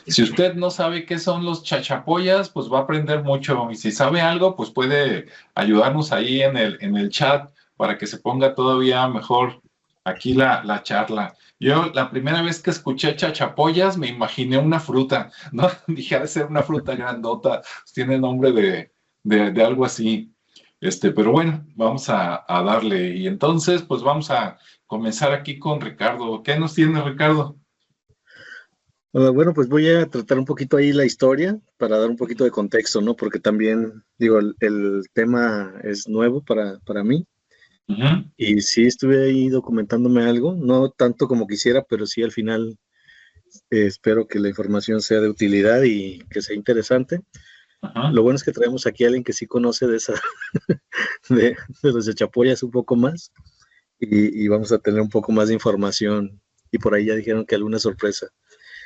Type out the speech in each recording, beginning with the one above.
Si usted no sabe qué son los chachapoyas, pues va a aprender mucho. Y si sabe algo, pues puede ayudarnos ahí en el chat para que se ponga todavía mejor aquí la charla. Yo la primera vez que escuché chachapoyas me imaginé una fruta, ¿no? Dije, ha de ser una fruta grandota, pues tiene nombre de algo así. Pero bueno, vamos a darle. Y entonces, pues vamos a comenzar aquí con Ricardo. ¿Qué nos tiene Ricardo? Bueno, pues voy a tratar un poquito ahí la historia para dar un poquito de contexto, ¿no? Porque también, digo, el tema es nuevo para mí Ujú. y sí estuve ahí documentándome algo, no tanto como quisiera, pero sí al final espero que la información sea de utilidad y que sea interesante. Ajá. Lo bueno es que traemos aquí a alguien que sí conoce de esa, de los de Chapoyas un poco más y vamos a tener un poco más de información y por ahí ya dijeron que alguna sorpresa.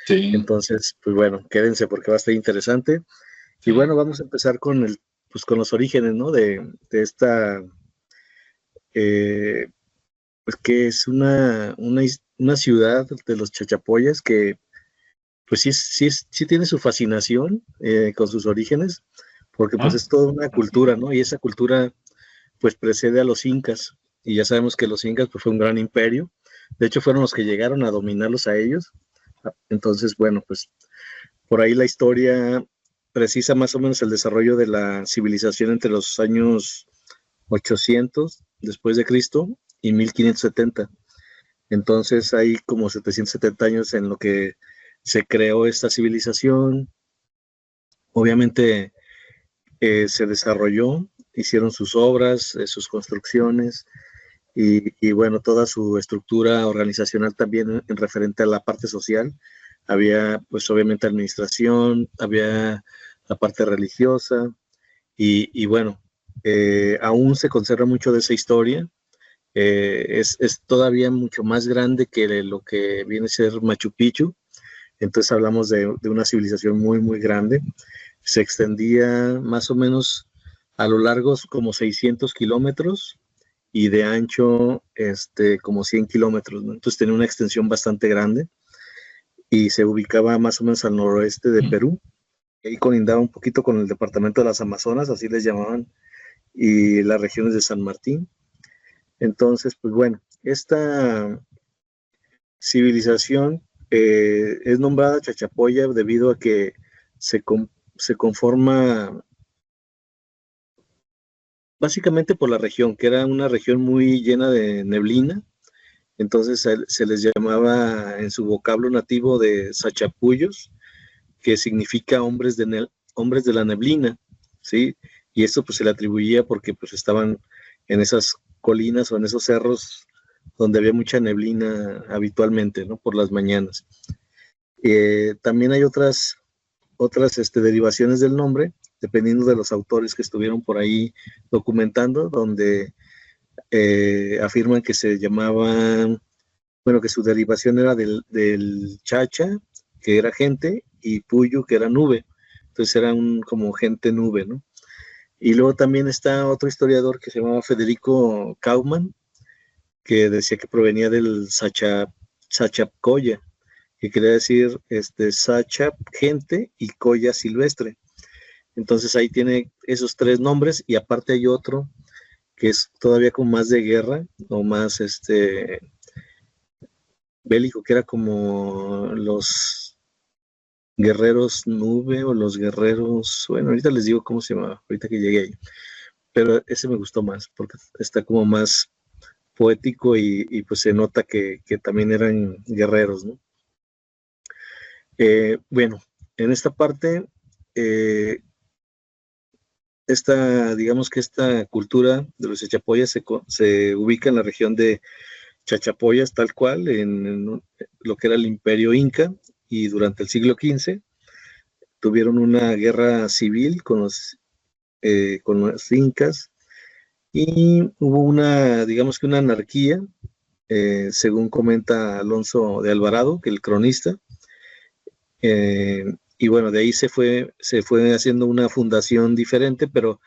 Sí, Entonces, pues bueno, quédense porque va a estar interesante. Y sí. bueno, vamos a empezar con pues con los orígenes, ¿no? De esta, eh, pues que es una ciudad de los Chachapoyas que, pues sí tiene su fascinación con sus orígenes, porque pues Ajá. es toda una cultura, ¿no? Y esa cultura, pues precede a los incas, y ya sabemos que los incas, pues fue un gran imperio. De hecho, fueron los que llegaron a dominarlos a ellos. Entonces, bueno, pues por ahí la historia precisa más o menos el desarrollo de la civilización entre los años 800 después de Cristo y 1570. Entonces hay como 770 años en lo que se creó esta civilización. Obviamente se desarrolló, hicieron sus obras, sus construcciones y bueno, toda su estructura organizacional también en referente a la parte social. Había pues obviamente administración, había la parte religiosa y bueno, aún se conserva mucho de esa historia. Es todavía mucho más grande que lo que viene a ser Machu Picchu. Entonces hablamos de una civilización muy, muy grande. Se extendía más o menos a lo largo como 600 kilómetros y de ancho como 100 kilómetros, ¿no? Entonces tenía una extensión bastante grande y se ubicaba más o menos al noroeste de Perú. Ahí colindaba un poquito con el departamento de las Amazonas, así les llamaban, y las regiones de San Martín. Entonces, pues bueno, esta civilización es nombrada Chachapoya debido a que se, se conforma básicamente por la región, que era una región muy llena de neblina. Entonces se les llamaba en su vocablo nativo de Sachapuyos, que significa hombres de la neblina, ¿sí? Y esto pues se le atribuía porque pues estaban en esas colinas o en esos cerros donde había mucha neblina habitualmente, ¿no? Por las mañanas. También hay otras derivaciones del nombre, dependiendo de los autores que estuvieron por ahí documentando, donde afirman que se llamaban, bueno, que su derivación era del chacha, que era gente, y puyu, que era nube. Entonces eran como gente nube, ¿no? Y luego también está otro historiador que se llamaba Federico Kauman, que decía que provenía del Sachapcoya, que quería decir Sachap, gente, y Coya silvestre. Entonces ahí tiene esos tres nombres, y aparte hay otro que es todavía como más de guerra, o más bélico, que era como los guerreros nube o los guerreros, bueno, ahorita les digo cómo se llama, ahorita que llegué ahí, pero ese me gustó más porque está como más poético y pues se nota que también eran guerreros, ¿no? Bueno, en esta parte, eh, digamos que esta cultura de los chachapoyas se ubica en la región de Chachapoyas, tal cual, en lo que era el imperio inca, y durante el siglo XV tuvieron una guerra civil con los incas, y hubo digamos que una anarquía, según comenta Alonso de Alvarado, que el cronista, y bueno, de ahí se fue haciendo una fundación diferente, pero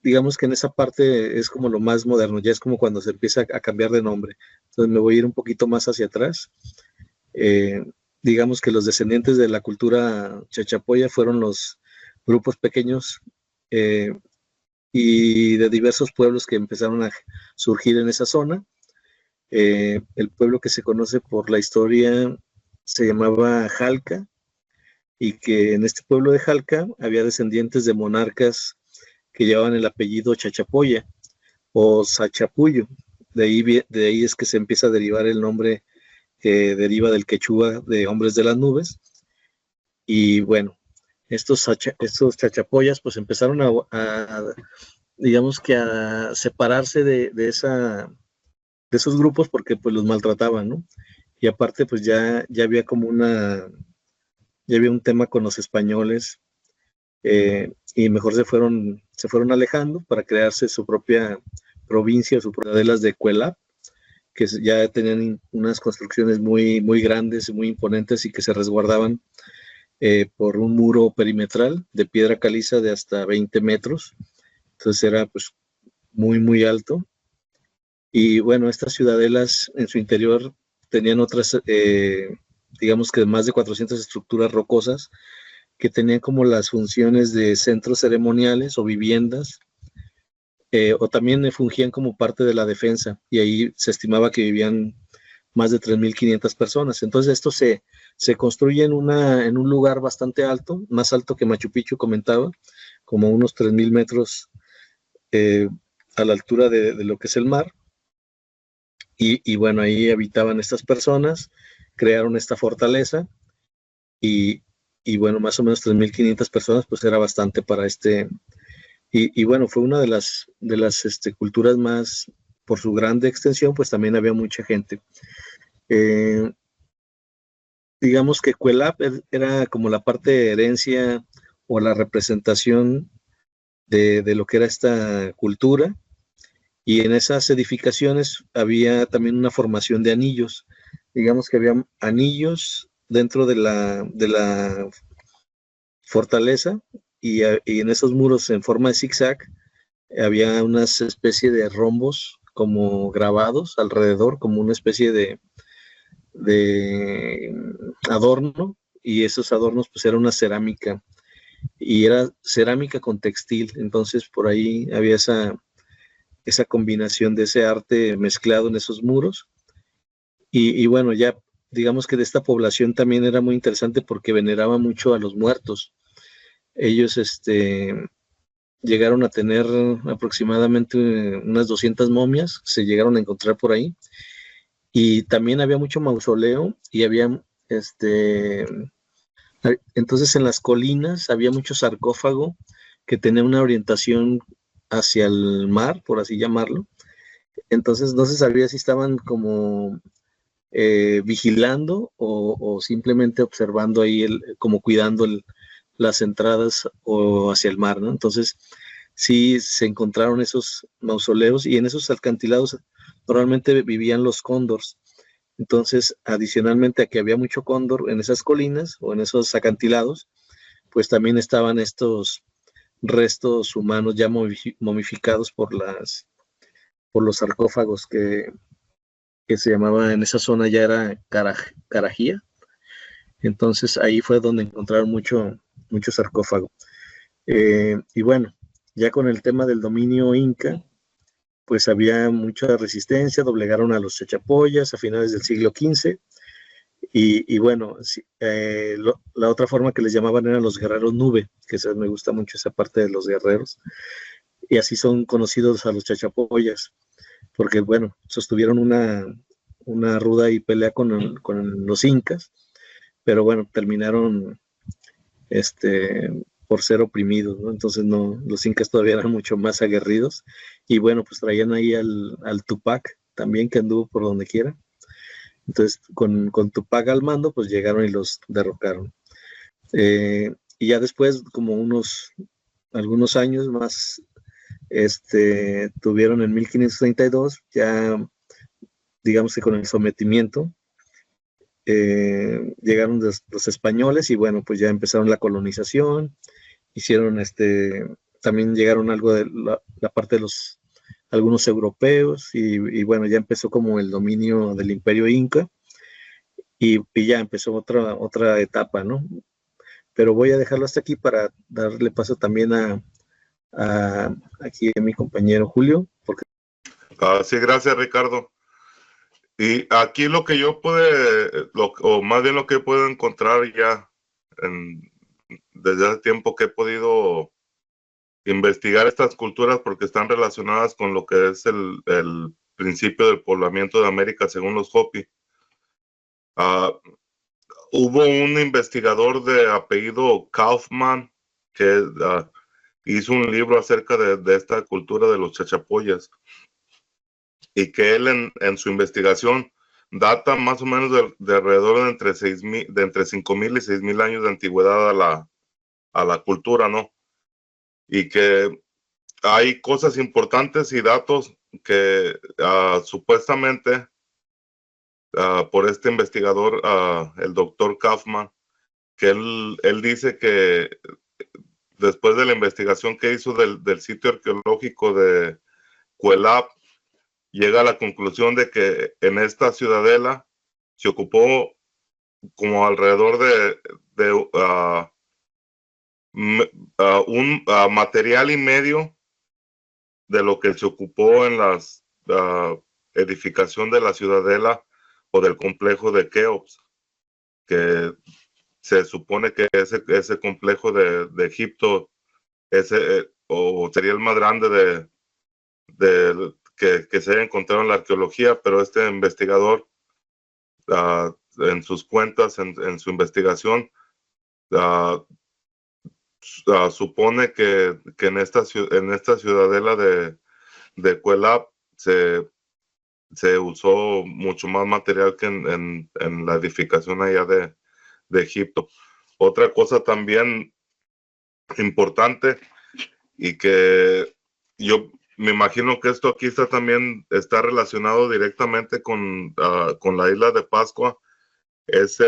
digamos que en esa parte es como lo más moderno, ya es como cuando se empieza a cambiar de nombre. Entonces me voy a ir un poquito más hacia atrás. digamos que los descendientes de la cultura chachapoya fueron los grupos pequeños y de diversos pueblos que empezaron a surgir en esa zona. El pueblo que se conoce por la historia se llamaba Jalca, y que en este pueblo de Jalca había descendientes de monarcas que llevaban el apellido Chachapoya o Sachapuyo. De ahí es que se empieza a derivar el nombre que deriva del quechua de hombres de las nubes. Y bueno, estos chachapoyas pues empezaron digamos que a separarse de esos grupos porque pues los maltrataban, ¿no? Y aparte pues ya había como ya había un tema con los españoles, y mejor se fueron alejando para crearse su propia provincia, sus ciudadelas de Cuelap, que ya tenían unas construcciones muy, muy grandes y muy imponentes y que se resguardaban por un muro perimetral de piedra caliza de hasta 20 metros. Entonces era pues muy, muy alto. Y bueno, estas ciudadelas en su interior tenían otras, digamos que más de 400 estructuras rocosas que tenían como las funciones de centros ceremoniales o viviendas, o también fungían como parte de la defensa, y ahí se estimaba que vivían más de 3.500 personas. Entonces esto se construye en un lugar bastante alto, más alto que Machu Picchu, comentaba, como unos 3.000 metros a la altura de lo que es el mar. Y bueno, ahí habitaban estas personas, crearon esta fortaleza, y bueno, más o menos 3.500 personas, pues era bastante para y bueno, fue una de las culturas más, por su grande extensión, pues también había mucha gente. Digamos que Cuelap era como la parte de herencia o la representación de lo que era esta cultura, y en esas edificaciones había también una formación de anillos. Digamos que había anillos dentro de la fortaleza, y en esos muros en forma de zigzag había una especie de rombos como grabados alrededor, como una especie de adorno, y esos adornos pues era una cerámica, y era cerámica con textil. Entonces por ahí había esa combinación de ese arte mezclado en esos muros. Y bueno, ya digamos que de esta población también era muy interesante porque veneraba mucho a los muertos. Ellos llegaron a tener aproximadamente unas 200 momias, se llegaron a encontrar por ahí, y también había mucho mausoleo, y había entonces en las colinas había mucho sarcófago que tenía una orientación hacia el mar, por así llamarlo. Entonces no se sabía si estaban como vigilando o simplemente observando ahí, como cuidando las entradas o hacia el mar, ¿no? Entonces sí se encontraron esos mausoleos, y en esos alcantilados normalmente vivían los cóndors. Entonces, adicionalmente a que había mucho cóndor en esas colinas o en esos acantilados, pues también estaban estos restos humanos ya momificados por los sarcófagos que se llamaba en esa zona, ya era Carajía. Entonces ahí fue donde encontraron mucho sarcófago. Y bueno, ya con el tema del dominio inca, pues había mucha resistencia, doblegaron a los chachapoyas a finales del siglo XV, y bueno, la otra forma que les llamaban eran los guerreros nube, que me gusta mucho esa parte de los guerreros, y así son conocidos a los chachapoyas, porque bueno, sostuvieron una ruda y pelea con los incas, pero bueno, terminaron por ser oprimidos, ¿no? Entonces no, los incas todavía eran mucho más aguerridos, y bueno, pues traían ahí al Tupac también, que anduvo por donde quiera. Entonces con Tupac al mando, pues llegaron y los derrocaron. Y ya después, como algunos años más, tuvieron en 1532, ya digamos que con el sometimiento, llegaron los españoles, y bueno, pues ya empezaron la colonización, hicieron también llegaron algo de la parte de algunos europeos, y bueno, ya empezó como el dominio del imperio inca, y ya empezó otra etapa, ¿no? Pero voy a dejarlo hasta aquí para darle paso también aquí a mi compañero Julio, porque Sí, gracias, Ricardo. Y aquí lo que yo pude, o más bien lo que puedo encontrar ya desde hace tiempo que he podido investigar estas culturas porque están relacionadas con lo que es el principio del poblamiento de América según los Hopi. Hubo un investigador de apellido Kaufman que hizo un libro acerca de esta cultura de los chachapoyas y que él en su investigación data más o menos de alrededor de entre 5,000 y 6,000 años de antigüedad a la cultura, ¿no? Y que hay cosas importantes y datos que supuestamente por este investigador, el doctor Kaufman, que él dice que después de la investigación que hizo del sitio arqueológico de Cuelap, llega a la conclusión de que en esta ciudadela se ocupó como alrededor de un material y medio de lo que se ocupó en la edificación de la ciudadela o del complejo de Keops, que se supone que ese complejo de Egipto o sería el más grande que se haya encontrado en la arqueología, pero este investigador en sus cuentas, en su investigación, supone que en esta ciudadela de Cuelap se usó mucho más material que en la edificación allá de Egipto. Otra cosa también importante y que yo me imagino que esto aquí también está relacionado directamente con la isla de Pascua, es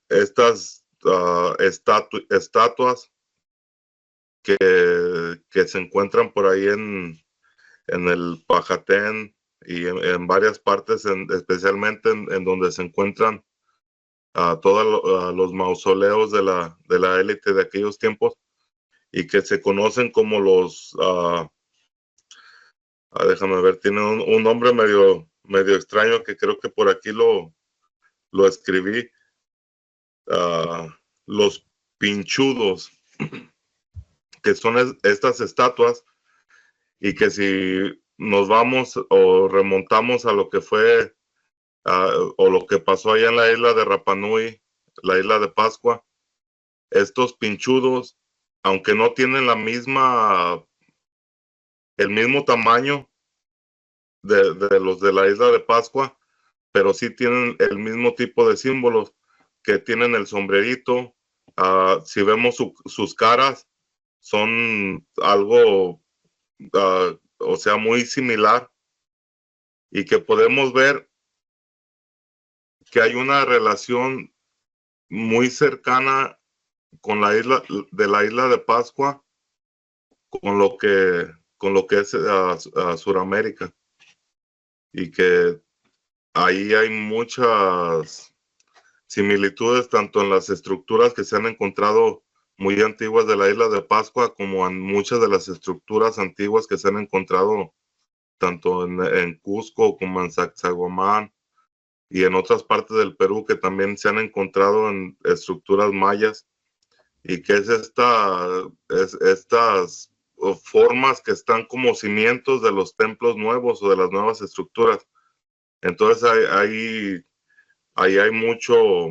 estas estatuas que se encuentran por ahí en el Pajatén y en varias partes, especialmente en donde se encuentran todos los mausoleos de la élite de aquellos tiempos y que se conocen como los, déjame ver, tiene un nombre medio extraño que creo que por aquí lo escribí, los pinchudos, que son estas estatuas y que si nos vamos o remontamos a lo que fue o lo que pasó allá en la isla de Rapa Nui, la isla de Pascua, estos pinchudos, aunque no tienen el mismo tamaño de los de la isla de Pascua, pero sí tienen el mismo tipo de símbolos, que tienen el sombrerito. Si vemos sus caras, son algo, o sea, muy similar, y que podemos ver que hay una relación muy cercana con la isla de Pascua, con lo que es Suramérica, y que ahí hay muchas similitudes tanto en las estructuras que se han encontrado muy antiguas de la isla de Pascua como en muchas de las estructuras antiguas que se han encontrado tanto en Cusco como en Sacsayhuamán y en otras partes del Perú, que también se han encontrado en estructuras mayas, y que es estas formas que están como cimientos de los templos nuevos o de las nuevas estructuras. Entonces ahí hay mucho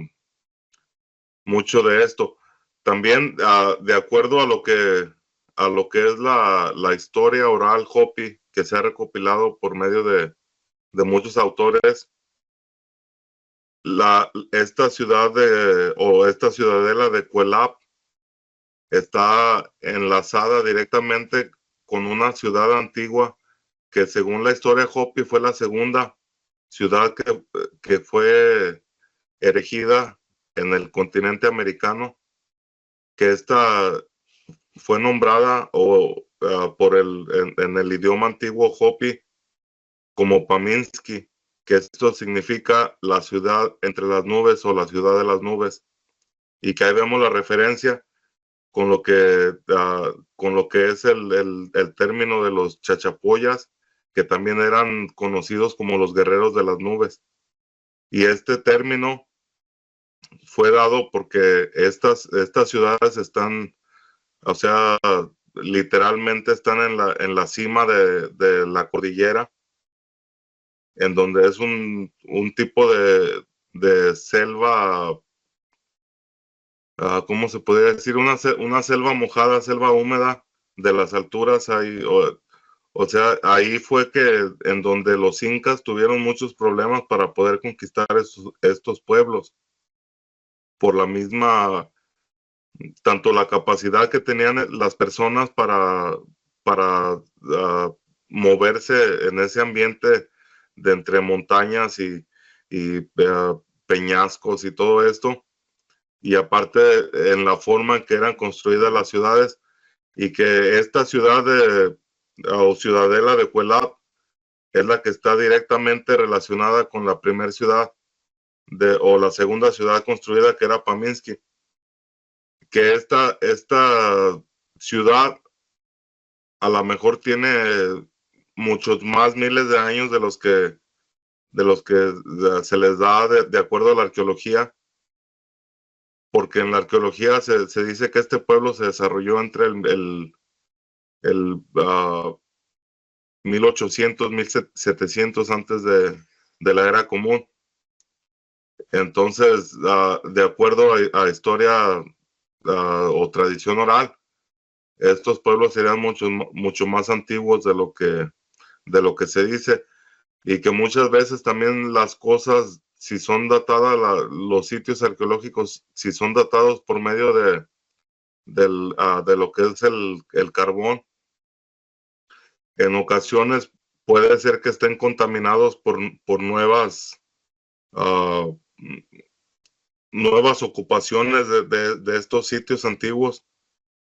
de esto. También de acuerdo a lo que es la historia oral Hopi, que se ha recopilado por medio de muchos autores, esta ciudadela de Cuelap está enlazada directamente con una ciudad antigua que, según la historia Hopi, fue la segunda ciudad que fue erigida en el continente americano, que esta fue nombrada en el idioma antiguo Hopi como Paminsky, que esto significa la ciudad entre las nubes o la ciudad de las nubes, y que ahí vemos la referencia con lo que es el término de los chachapoyas, que también eran conocidos como los guerreros de las nubes. Y este término fue dado porque estas ciudades están, o sea, literalmente están en la cima de la cordillera, en donde es un tipo de selva, ¿cómo se podría decir? Una selva mojada, selva húmeda de las alturas. Ahí, o sea, ahí fue que en donde los incas tuvieron muchos problemas para poder conquistar estos pueblos, por la misma, tanto la capacidad que tenían las personas para moverse en ese ambiente de entre montañas y peñascos y todo esto, y aparte en la forma en que eran construidas las ciudades, y que esta ciudad o ciudadela de Cuelap es la que está directamente relacionada con la primera ciudad o la segunda ciudad construida, que era Paminsky, que esta ciudad a lo mejor tiene muchos más miles de años de los que se les da de acuerdo a la arqueología, porque en la arqueología se dice que este pueblo se desarrolló entre el 1800, 1700 antes de la era común. Entonces, de acuerdo a historia o tradición oral, estos pueblos serían mucho más antiguos de lo que se dice, y que muchas veces también las cosas, si son datadas, los sitios arqueológicos, si son datados por medio de lo que es el carbón, en ocasiones puede ser que estén contaminados por nuevas ocupaciones de estos sitios antiguos,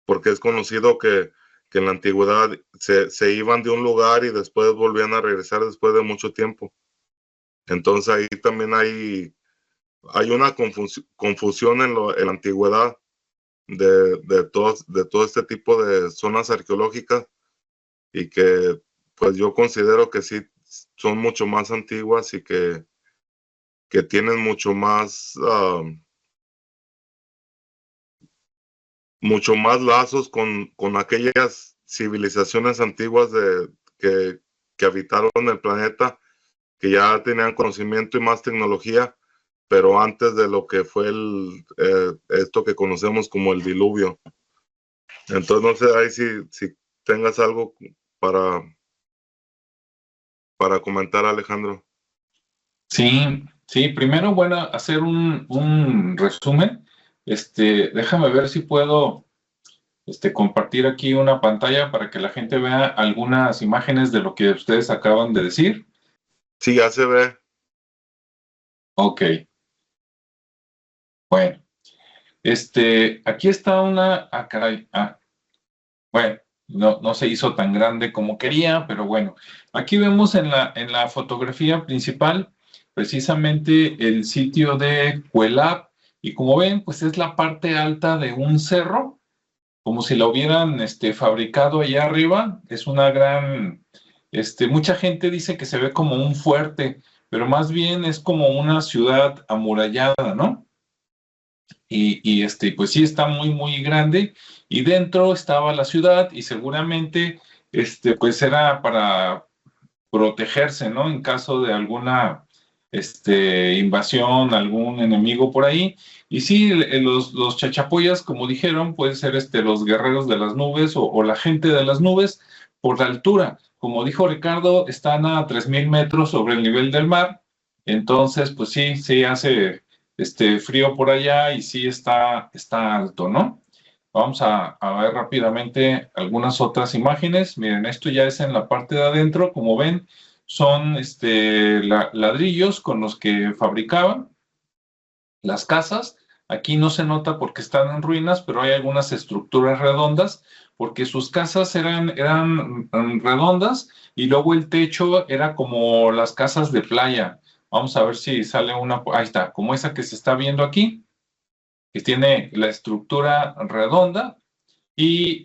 porque es conocido que en la antigüedad se iban de un lugar y después volvían a regresar después de mucho tiempo. Entonces ahí también hay una confusión en la antigüedad de todo este tipo de zonas arqueológicas, y que pues yo considero que sí son mucho más antiguas y que tienen mucho más lazos con aquellas civilizaciones antiguas que habitaron el planeta, que ya tenían conocimiento y más tecnología, pero antes de lo que fue esto que conocemos como el diluvio. Entonces no sé ahí si tengas algo para comentar, Alejandro. Sí, primero, bueno, hacer un resumen. Déjame ver si puedo compartir aquí una pantalla para que la gente vea algunas imágenes de lo que ustedes acaban de decir. Sí, ya se ve. Ok. Bueno, aquí está una, caray, bueno, no se hizo tan grande como quería, pero bueno, aquí vemos en la fotografía principal precisamente el sitio de Cuelap, y como ven, pues es la parte alta de un cerro, como si lo hubieran fabricado allá arriba. Es una gran, mucha gente dice que se ve como un fuerte, pero más bien es como una ciudad amurallada, ¿no? Y pues sí está muy, muy grande, y dentro estaba la ciudad, y seguramente, pues era para protegerse, ¿no? En caso de alguna, invasión, algún enemigo por ahí. Y sí, los chachapoyas, como dijeron, pueden ser, los guerreros de las nubes o la gente de las nubes por la altura. Como dijo Ricardo, están a 3,000 metros sobre el nivel del mar. Entonces, pues sí hace frío por allá, y sí está alto, ¿no? Vamos a ver rápidamente algunas otras imágenes. Miren, esto ya es en la parte de adentro. Como ven, son ladrillos con los que fabricaban las casas. Aquí no se nota porque están en ruinas, pero hay algunas estructuras redondas, porque sus casas eran redondas, y luego el techo era como las casas de playa. Vamos a ver si sale una, ahí está, como esa que se está viendo aquí, que tiene la estructura redonda y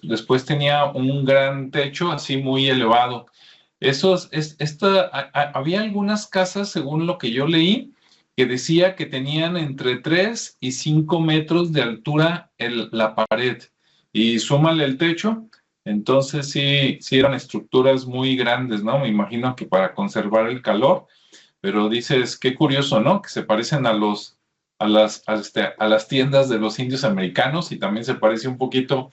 después tenía un gran techo así muy elevado. Había algunas casas, según lo que yo leí, que decía que tenían entre 3 y 5 metros de altura la pared y súmale el techo, entonces sí eran estructuras muy grandes, ¿no? Me imagino que para conservar el calor, pero dices, qué curioso, ¿no? Que se parecen a las tiendas de los indios americanos y también se parece un poquito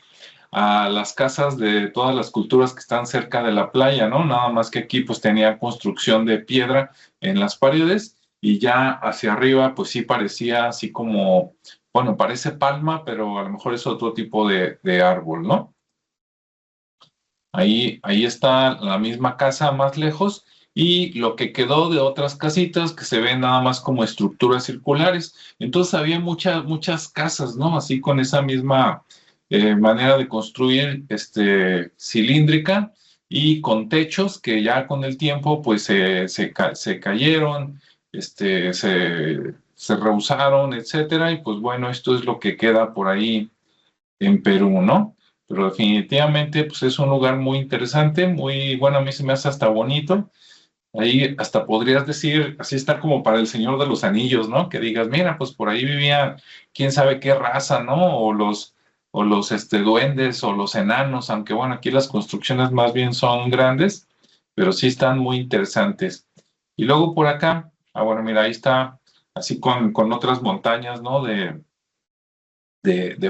a las casas de todas las culturas que están cerca de la playa, ¿no? Nada más que aquí pues tenía construcción de piedra en las paredes y ya hacia arriba pues sí parecía así como, bueno, parece palma, pero a lo mejor es otro tipo de árbol, ¿no? Ahí está la misma casa más lejos y lo que quedó de otras casitas que se ven nada más como estructuras circulares. Entonces había muchas casas, ¿no? Así con esa misma manera de construir cilíndrica y con techos que ya con el tiempo pues se cayeron, se rehusaron, etcétera. Y pues bueno, esto es lo que queda por ahí en Perú, ¿no? Pero definitivamente pues es un lugar muy interesante, muy bueno, a mí se me hace hasta bonito. Ahí hasta podrías decir, así está como para el Señor de los Anillos, ¿no? Que digas, mira, pues por ahí vivía quién sabe qué raza, ¿no? O los duendes o los enanos, aunque bueno, aquí las construcciones más bien son grandes, pero sí están muy interesantes. Y luego por acá, bueno, mira, ahí está así con otras montañas, ¿no? De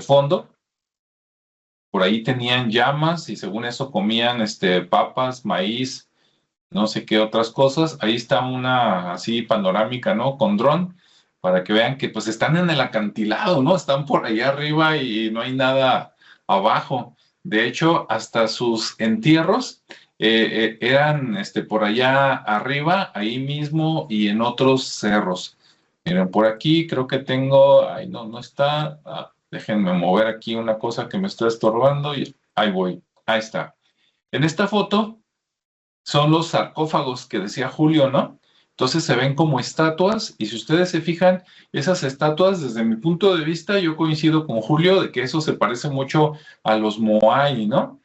fondo. Por ahí tenían llamas y según eso comían papas, maíz, no sé qué otras cosas. Ahí está una así panorámica, ¿no? Con dron, para que vean que pues están en el acantilado, ¿no? Están por allá arriba y no hay nada abajo. De hecho, hasta sus entierros eran por allá arriba, ahí mismo y en otros cerros. Miren, por aquí creo que tengo, ay, no está. Déjenme mover aquí una cosa que me está estorbando y ahí voy. Ahí está. En esta foto son los sarcófagos que decía Julio, ¿no? Entonces se ven como estatuas y si ustedes se fijan, esas estatuas, desde mi punto de vista, yo coincido con Julio de que eso se parece mucho a los Moai, ¿no?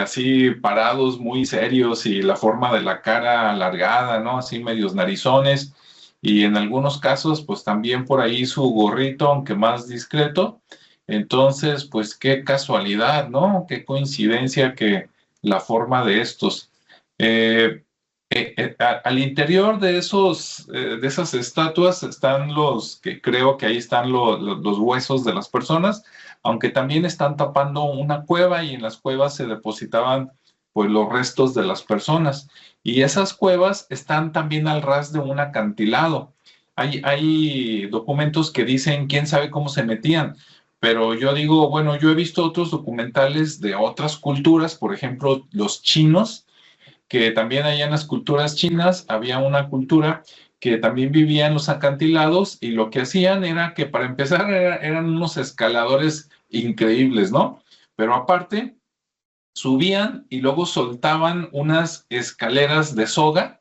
Así parados, muy serios y la forma de la cara alargada, ¿no? Así medios narizones y en algunos casos, pues también por ahí su gorrito, aunque más discreto. Entonces, pues qué casualidad, ¿no? Qué coincidencia que la forma de estos. Al interior de esas estatuas están que creo que ahí están los huesos de las personas, aunque también están tapando una cueva y en las cuevas se depositaban pues los restos de las personas. Y esas cuevas están también al ras de un acantilado. Hay documentos que dicen quién sabe cómo se metían, pero yo digo, bueno, yo he visto otros documentales de otras culturas, por ejemplo, los chinos, que también allá en las culturas chinas había una cultura que también vivía en los acantilados y lo que hacían era que para empezar eran unos escaladores increíbles, ¿no? Pero aparte subían y luego soltaban unas escaleras de soga,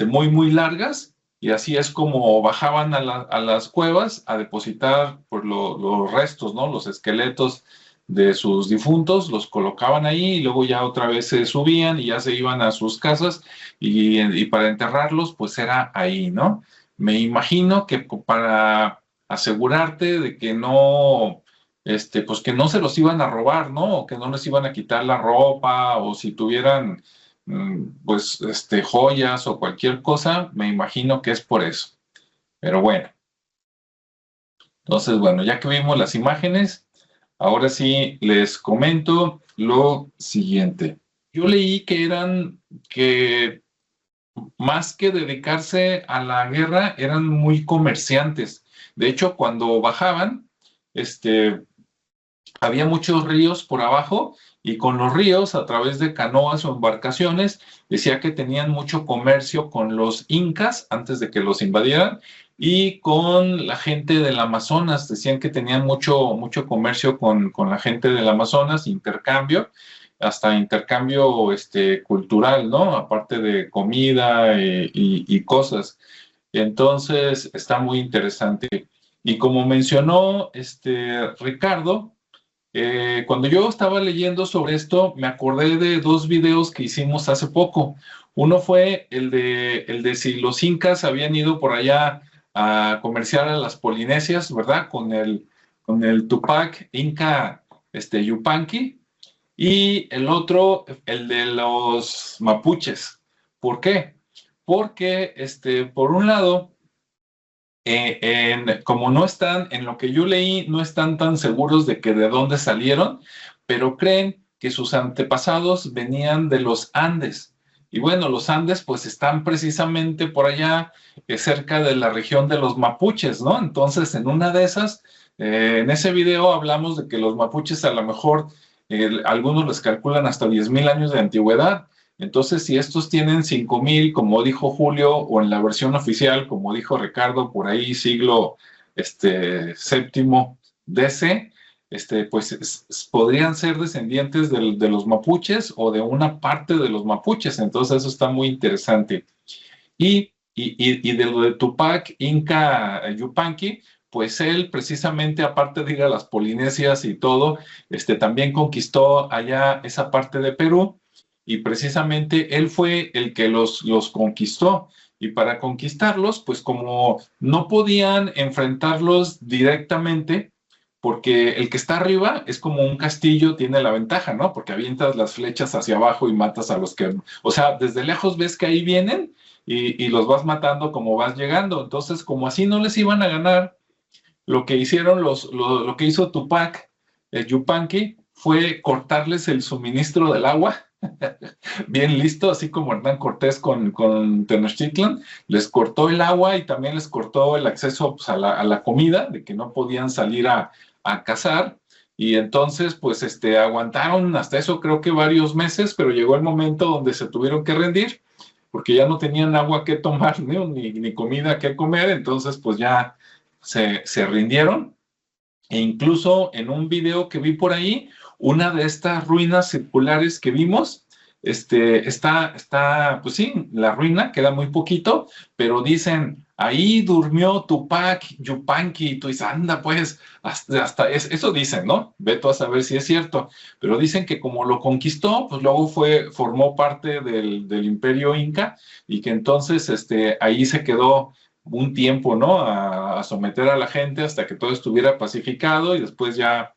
muy largas, y así es como bajaban a las cuevas a depositar pues, los restos, ¿no? Los esqueletos de sus difuntos, los colocaban ahí y luego ya otra vez se subían y ya se iban a sus casas y para enterrarlos pues era ahí, ¿no? Me imagino que para asegurarte de que no, pues que no se los iban a robar, ¿no? O que no les iban a quitar la ropa o si tuvieran pues joyas o cualquier cosa, me imagino que es por eso. Pero bueno, entonces bueno, ya que vimos las imágenes, ahora sí les comento lo siguiente. Yo leí que más que dedicarse a la guerra, eran muy comerciantes. De hecho, cuando bajaban, había muchos ríos por abajo y con los ríos, a través de canoas o embarcaciones, decía que tenían mucho comercio con los incas antes de que los invadieran y con la gente del Amazonas. Decían que tenían mucho comercio con la gente del Amazonas, intercambio, hasta intercambio cultural, ¿no? Aparte de comida y cosas. Entonces, está muy interesante. Y como mencionó Ricardo, cuando yo estaba leyendo sobre esto, me acordé de dos videos que hicimos hace poco. Uno fue el de si los incas habían ido por allá a comerciar a las Polinesias, ¿verdad? Con el Tupac Inca Yupanqui. Y el otro, el de los mapuches. ¿Por qué? Porque, por un lado, como no están, en lo que yo leí, no están tan seguros de que de dónde salieron, pero creen que sus antepasados venían de los Andes. Y bueno, los Andes pues están precisamente por allá, cerca de la región de los mapuches, ¿no? Entonces, en una de esas, en ese video hablamos de que los mapuches a lo mejor, algunos les calculan hasta 10,000 años de antigüedad. Entonces, si estos tienen 5,000, como dijo Julio, o en la versión oficial, como dijo Ricardo, por ahí siglo séptimo DC, pues podrían ser descendientes de los mapuches o de una parte de los mapuches. Entonces, eso está muy interesante. Y de lo de Tupac Inca Yupanqui, pues él precisamente, aparte de ir a las Polinesias y todo, también conquistó allá esa parte de Perú, y precisamente él fue el que los conquistó. Y para conquistarlos, pues como no podían enfrentarlos directamente, porque el que está arriba es como un castillo, tiene la ventaja, ¿no? Porque avientas las flechas hacia abajo y matas a los que... O sea, desde lejos ves que ahí vienen y los vas matando como vas llegando. Entonces, como así no les iban a ganar, lo que hicieron lo que hizo Tupac Yupanqui fue cortarles el suministro del agua. Bien listo, así como Hernán Cortés con Tenochtitlan, les cortó el agua y también les cortó el acceso, pues, a la comida, de que no podían salir a cazar. Y entonces, pues, aguantaron hasta eso, creo que varios meses, pero llegó el momento donde se tuvieron que rendir, porque ya no tenían agua que tomar, ni comida que comer. Entonces, pues ya se rindieron. E incluso en un video que vi por ahí, una de estas ruinas circulares que vimos, pues sí, la ruina queda muy poquito, pero dicen, ahí durmió Tupac Yupanqui, y tú dices, anda, pues, hasta eso dicen, ¿no? Ve tú a saber si es cierto, pero dicen que como lo conquistó, pues luego formó parte del Imperio Inca, y que entonces ahí se quedó un tiempo, ¿no? A someter a la gente hasta que todo estuviera pacificado, y después ya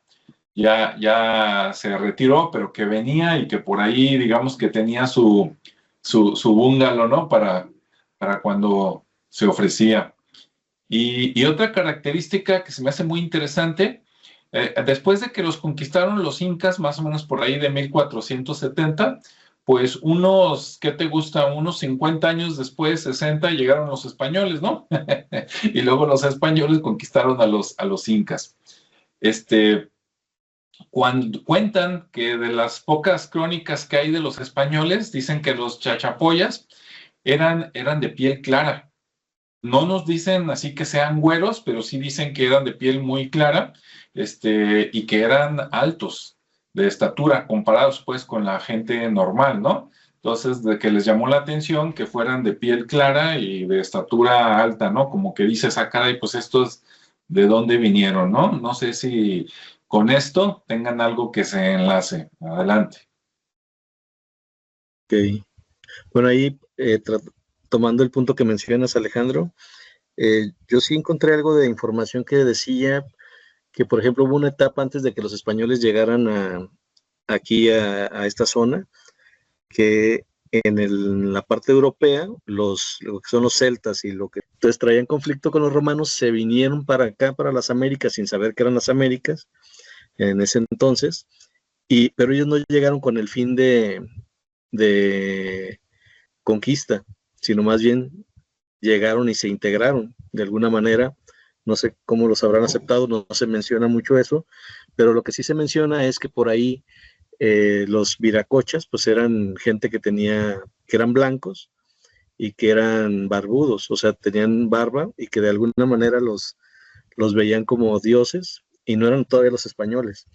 se retiró, pero que venía y que por ahí, digamos que tenía su bungalow, ¿no? Para cuando se ofrecía. Y otra característica que se me hace muy interesante, después de que los conquistaron los incas, más o menos por ahí de 1470, pues ¿qué te gusta? Unos 50 años después, 60, llegaron los españoles, ¿no? Y luego los españoles conquistaron a los incas. Cuando cuentan que de las pocas crónicas que hay de los españoles, dicen que los chachapoyas eran de piel clara. No nos dicen así que sean güeros, pero sí dicen que eran de piel muy clara, y que eran altos de estatura, comparados pues con la gente normal, ¿no? Entonces, de que les llamó la atención que fueran de piel clara y de estatura alta, ¿no? Como que dices, ah, caray, pues estos, ¿de dónde vinieron, no? No sé si con esto tengan algo que se enlace. Adelante. Ok. Bueno, ahí tomando el punto que mencionas, Alejandro, yo sí encontré algo de información que decía que, por ejemplo, hubo una etapa antes de que los españoles llegaran aquí a esta zona, que en la parte europea, lo que son los celtas y lo que entonces traían conflicto con los romanos, se vinieron para acá, para las Américas, sin saber que eran las Américas en ese entonces, pero ellos no llegaron con el fin de conquista, sino más bien llegaron y se integraron de alguna manera. No sé cómo los habrán aceptado, no se menciona mucho eso, pero lo que sí se menciona es que por ahí los viracochas pues eran gente que eran blancos y que eran barbudos, o sea, tenían barba y que de alguna manera los veían como dioses, y no eran todavía los españoles.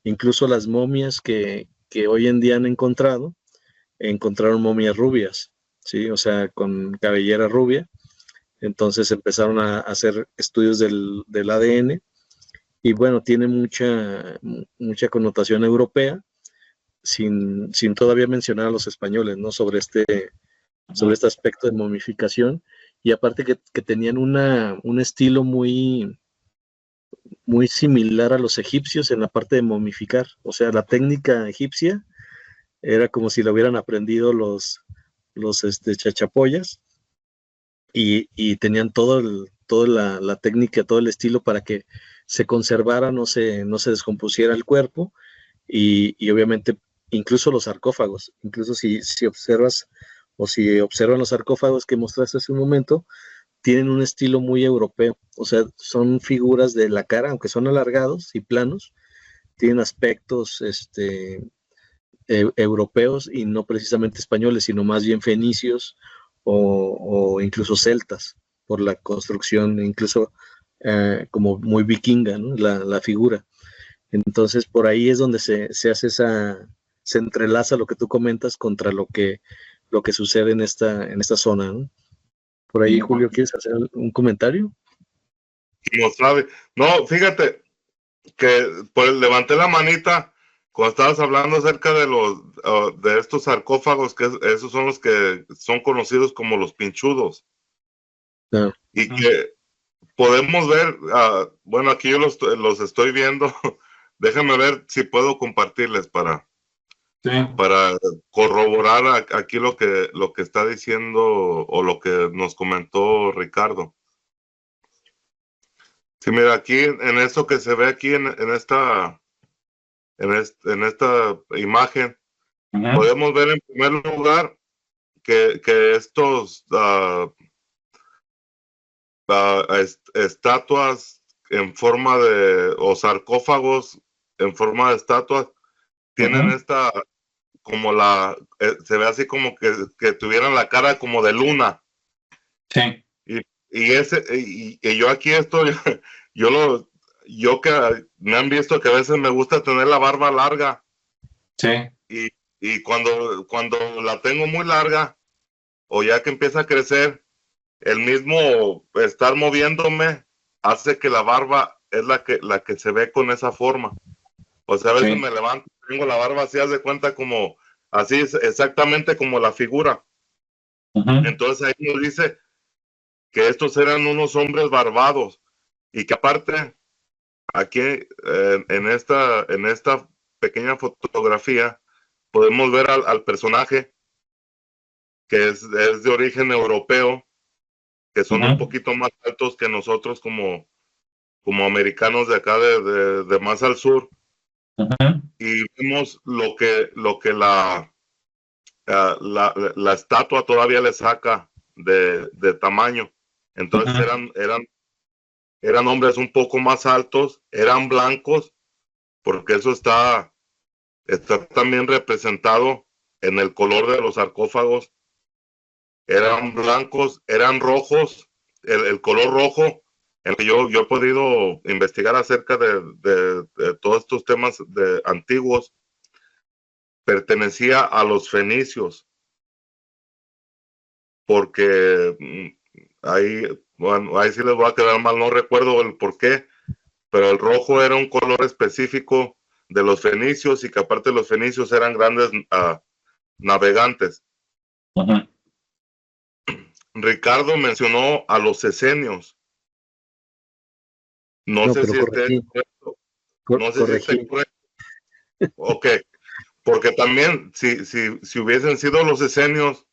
Incluso las momias que que hoy en día han encontraron momias rubias, ¿sí? O sea, con cabellera rubia. Entonces empezaron a hacer estudios del ADN y bueno, tiene mucha connotación europea, sin todavía mencionar a los españoles, ¿no? Sobre este aspecto de momificación, y aparte que tenían un estilo muy similar a los egipcios en la parte de momificar. O sea, la técnica egipcia era como si la hubieran aprendido los chachapoyas, y tenían toda la técnica, todo el estilo para que se conservara, no se descompusiera el cuerpo, y obviamente incluso los sarcófagos, incluso si observas o si observan los sarcófagos que mostraste hace un momento, tienen un estilo muy europeo. O sea, son figuras de la cara, aunque son alargados y planos, tienen aspectos europeos y no precisamente españoles, sino más bien fenicios o incluso celtas, por la construcción, incluso como muy vikinga, ¿no? La figura. Entonces, por ahí es donde se hace se entrelaza lo que tú comentas contra lo que sucede en esta zona, ¿no? Por ahí, Julio, ¿quieres hacer un comentario? No sabe. No, fíjate que pues levanté la manita cuando estabas hablando acerca de de estos sarcófagos, que esos son los que son conocidos como los pinchudos. No. Y que podemos ver, bueno, aquí yo los estoy viendo. Déjame ver si puedo compartirles para corroborar aquí lo que está diciendo o lo que nos comentó Ricardo. Sí, mira, aquí en esto que se ve aquí en esta imagen, podemos ver en primer lugar que estos estatuas en forma o sarcófagos en forma de estatuas tienen esta, como se ve así como que tuvieran la cara como de luna. Sí. Y yo aquí estoy, yo que me han visto que a veces me gusta tener la barba larga. Sí. Y cuando la tengo muy larga, o ya que empieza a crecer, el mismo estar moviéndome hace que la barba es la que se ve con esa forma. O sea, a veces me levanto, tengo la barba así, haz de cuenta como, así exactamente como la figura. Entonces ahí nos dice que estos eran unos hombres barbados, y que aparte, aquí en esta pequeña fotografía, podemos ver al personaje que es de origen europeo, que son un poquito más altos que nosotros como americanos de acá de más al sur. Y vemos lo que la estatua todavía le saca de tamaño. Entonces eran hombres un poco más altos, eran blancos, porque eso está también representado en el color de los sarcófagos. Eran blancos, eran rojos, el color rojo, en el que yo he podido investigar acerca de todos estos temas antiguos, pertenecía a los fenicios, porque ahí sí les voy a quedar mal, no recuerdo el por qué, pero el rojo era un color específico de los fenicios, y que aparte los fenicios eran grandes navegantes. Ricardo mencionó a los esenios. No sé si esté correcto. No sé si esté correcto. Ok, porque también si hubiesen sido los esenios,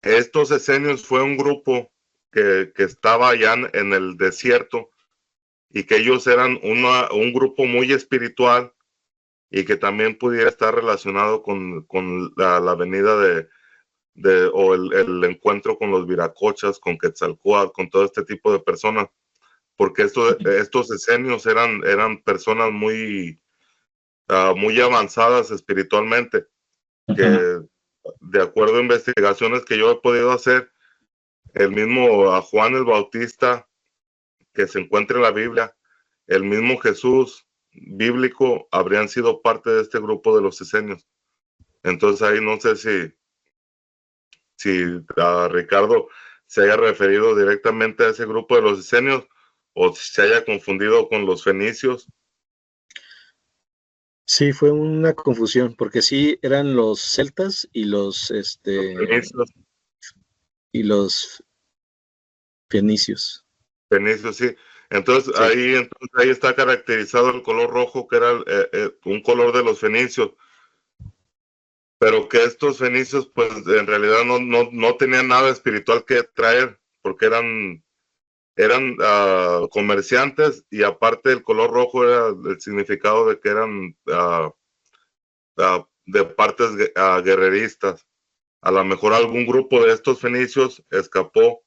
estos esenios fue un grupo que estaba allá en el desierto, y que ellos eran un grupo muy espiritual, y que también pudiera estar relacionado con la venida o el encuentro con los viracochas, con Quetzalcóatl, con todo este tipo de personas, porque estos esenios eran personas muy avanzadas espiritualmente, que de acuerdo a investigaciones que yo he podido hacer, el mismo Juan el Bautista que se encuentra en la Biblia, el mismo Jesús bíblico, habrían sido parte de este grupo de los esenios. Entonces ahí no sé si Ricardo se haya referido directamente a ese grupo de los esenios o se haya confundido con los fenicios. Sí, fue una confusión, porque sí eran los celtas y los Fenicios. y los fenicios. Fenicios, sí. Entonces, Sí. ahí está caracterizado el color rojo, que era un color de los fenicios. Pero que estos fenicios, pues, en realidad no tenían nada espiritual que traer, porque eran comerciantes, y aparte el color rojo era el significado de que eran de partes guerreristas. A lo mejor algún grupo de estos fenicios escapó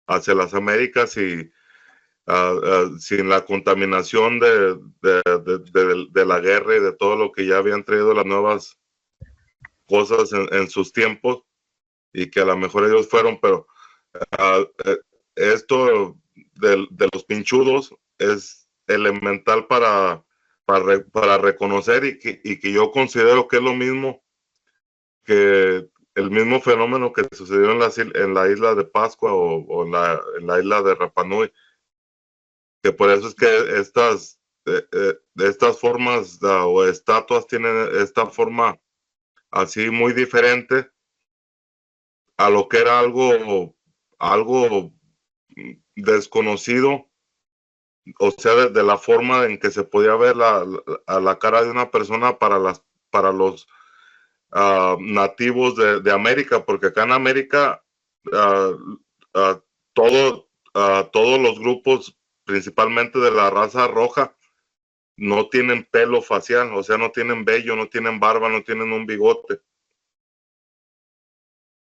hacia las Américas y sin la contaminación de la guerra y de todo lo que ya habían traído las nuevas cosas en sus tiempos, y que a lo mejor ellos fueron, pero esto de los pinchudos es elemental para reconocer, y que yo considero que es lo mismo, que el mismo fenómeno que sucedió en la isla de Pascua o en la isla de Rapa Nui, que por eso es que estas formas o estatuas tienen esta forma así muy diferente a lo que era algo desconocido, o sea, de la forma en que se podía ver a la cara de una persona para los nativos de América, porque acá en América todos los grupos, principalmente de la raza roja, no tienen pelo facial, o sea, no tienen vello, no tienen barba, no tienen un bigote.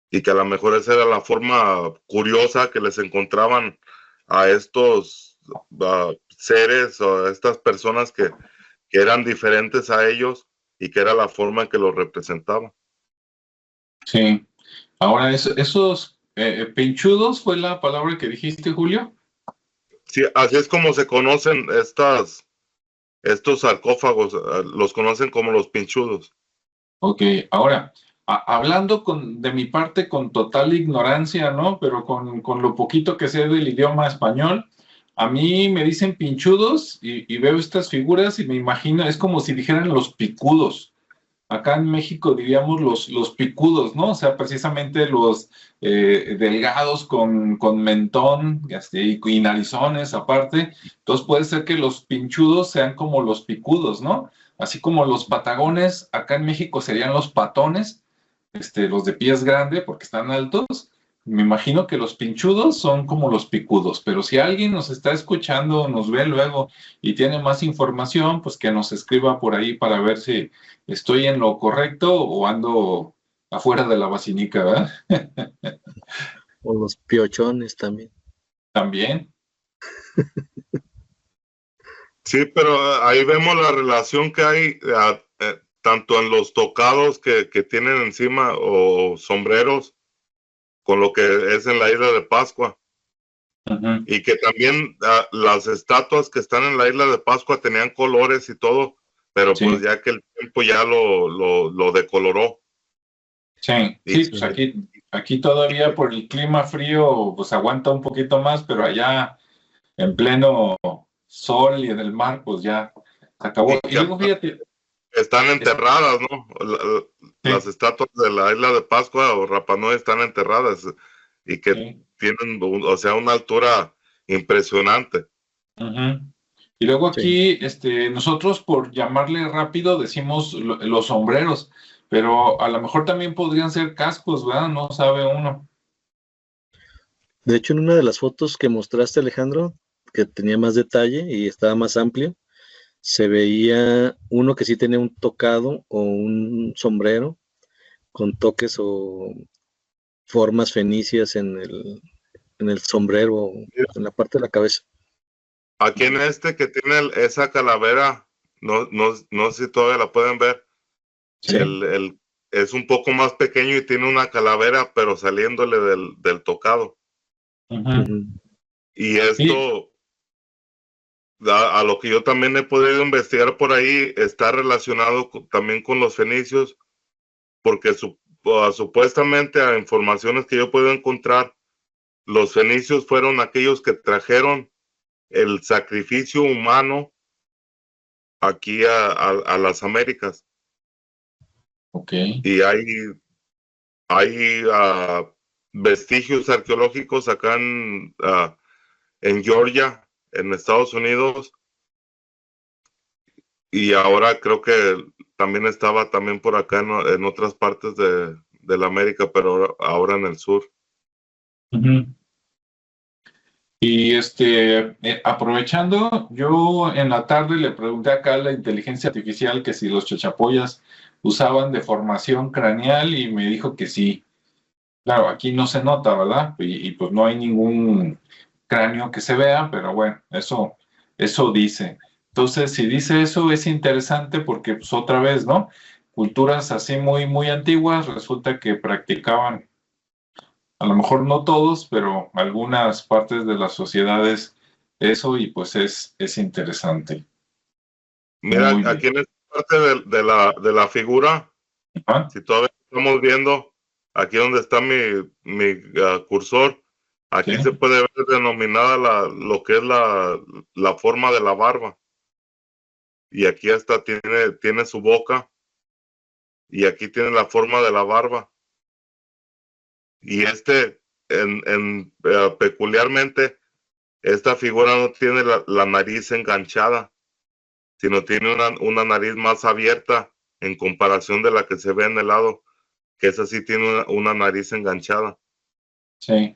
Y que a lo mejor esa era la forma curiosa que les encontraban a estos seres o a estas personas que eran diferentes a ellos, y que era la forma en que los representaban. Sí. Ahora, esos pinchudos fue la palabra que dijiste, Julio. Sí, así es como se conocen estos sarcófagos, los conocen como los pinchudos. Ok, ahora, hablando de mi parte con total ignorancia, ¿no? Pero con lo poquito que sé del idioma español, a mí me dicen pinchudos y veo estas figuras y me imagino, es como si dijeran los picudos. Acá en México diríamos los picudos, ¿no? O sea, precisamente los delgados con mentón y narizones aparte. Entonces puede ser que los pinchudos sean como los picudos, ¿no? Así como los patagones, acá en México serían los patones, los de pies grandes porque están altos. Me imagino que los pinchudos son como los picudos, pero si alguien nos está escuchando, nos ve luego y tiene más información, pues que nos escriba por ahí para ver si estoy en lo correcto o ando afuera de la basinica, ¿verdad? O los piochones también. También. Sí, pero ahí vemos la relación que hay tanto en los tocados que tienen encima o sombreros, con lo que es en la isla de Pascua. Uh-huh. Y que también las estatuas que están en la isla de Pascua tenían colores y todo, pero Sí. pues ya que el tiempo ya lo decoloró. Sí, sí, pues aquí todavía por el clima frío, pues aguanta un poquito más, pero allá en pleno sol y en el mar, pues ya se acabó. Y luego fíjate. Están enterradas, ¿no? Las Sí. estatuas de la isla de Pascua o Rapa Nui están enterradas, y que Sí. tienen, o sea, una altura impresionante. Uh-huh. Y luego Sí. aquí, nosotros por llamarle rápido decimos los sombreros, pero a lo mejor también podrían ser cascos, ¿verdad? No sabe uno. De hecho, en una de las fotos que mostraste, Alejandro, que tenía más detalle y estaba más amplio, se veía uno que sí tenía un tocado o un sombrero con toques o formas fenicias en el sombrero o en la parte de la cabeza. Aquí en que tiene esa calavera, no sé si todavía la pueden ver. Sí. Es un poco más pequeño y tiene una calavera, pero saliéndole del tocado. Uh-huh. Uh-huh. Y esto, a lo que yo también he podido investigar por ahí, está relacionado también con los fenicios, porque supuestamente a informaciones que yo puedo encontrar, los fenicios fueron aquellos que trajeron el sacrificio humano aquí a las Américas. Ok. Y hay vestigios arqueológicos acá en Georgia, en Estados Unidos, y ahora creo que también estaba también por acá en otras partes de la América, pero ahora en el sur. Ujú. Y aprovechando, yo en la tarde le pregunté acá a la inteligencia artificial que si los chachapoyas usaban deformación craneal y me dijo que sí. Claro, aquí no se nota, ¿verdad? Y pues no hay ningún cráneo que se vea, pero bueno, eso dice. Entonces, si dice eso, es interesante porque, pues otra vez, ¿no? Culturas así muy, muy antiguas, resulta que practicaban, a lo mejor no todos, pero algunas partes de las sociedades eso y pues es interesante. Mira, Muy aquí bien. en esta parte de la figura, Ajá, si todavía estamos viendo, aquí donde está mi cursor, aquí sí, se puede ver denominada lo que es la forma de la barba. Y aquí hasta tiene su boca, y aquí tiene la forma de la barba. Y peculiarmente, esta figura no tiene la nariz enganchada, sino tiene una nariz más abierta en comparación de la que se ve en el lado, que esa sí tiene una nariz enganchada. sí.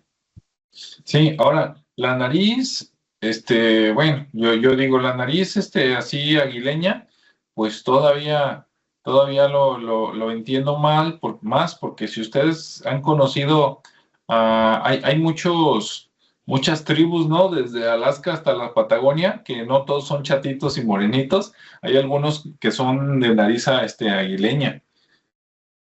Sí, ahora, la nariz, bueno, yo digo, la nariz, así aguileña, pues todavía lo entiendo más, porque si ustedes han conocido, hay muchas tribus, ¿no? Desde Alaska hasta la Patagonia, que no todos son chatitos y morenitos, hay algunos que son de nariz, aguileña.